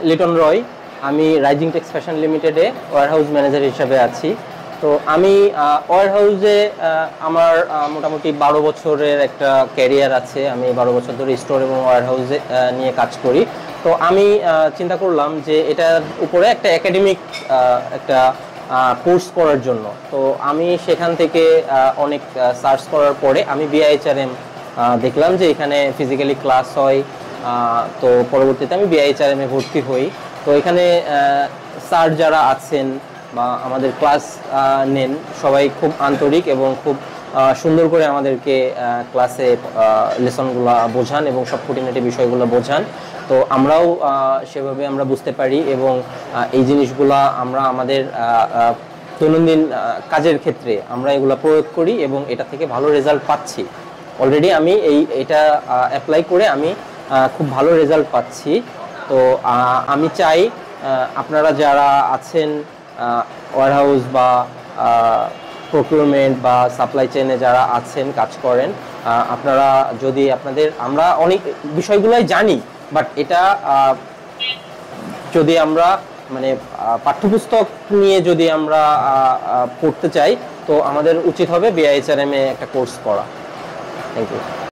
লিটন রয়। আমি rising text fashion লিমিটেডে warehouse manager হিসাবে আছি। তো আমি ওয়্যারহাউসে আমার মোটামুটি 12 বছরের একটা ক্যারিয়ার আছে। আমি 12 বছর ধরে স্টোর এবং ওয়্যারহাউসে নিয়ে কাজ করি। তো আমি চিন্তা করলাম যে এটার উপরে একটা একাডেমিক একটা কোর্স করার জন্য। তো আমি সেখান থেকে অনেক সার্চ করার পরে আমি বিআইএইচআরএম দেখলাম যে এখানে ফিজিক্যালি ক্লাস হয়। তো পরবর্তীতে আমি বিআইএইচআরএমে ভর্তি হই। তো এখানে স্যার যারা আছেন বা আমাদের ক্লাস নেন সবাই খুব আন্তরিক এবং খুব সুন্দর করে আমাদেরকে ক্লাসে লেসনগুলো বোঝান এবং সব খুঁটিনাটি বিষয়গুলো বোঝান। তো আমরাও সেভাবে আমরা বুঝতে পারি এবং এই জিনিসগুলো আমরা আমাদের দৈনন্দিন কাজের ক্ষেত্রে আমরা এগুলো প্রয়োগ করি এবং এটা থেকে ভালো রেজাল্ট পাচ্ছি। অলরেডি আমি এটা অ্যাপ্লাই করে আমি খুব ভালো রেজাল্ট পাচ্ছি। তো আমি চাই আপনারা যারা আছেন ওয়্যারহাউস বা প্রকিউরমেন্ট বা সাপ্লাই চেইনে যারা আছেন কাজ করেন, আপনারা যদি আমরা অনেক বিষয়গুলোই জানি, বাট এটা যদি আমরা মানে পাঠ্যপুস্তক নিয়ে যদি আমরা পড়তে চাই তো আমাদের উচিত হবে বিআইএইচআরএম এ একটা কোর্স করা। Thank you.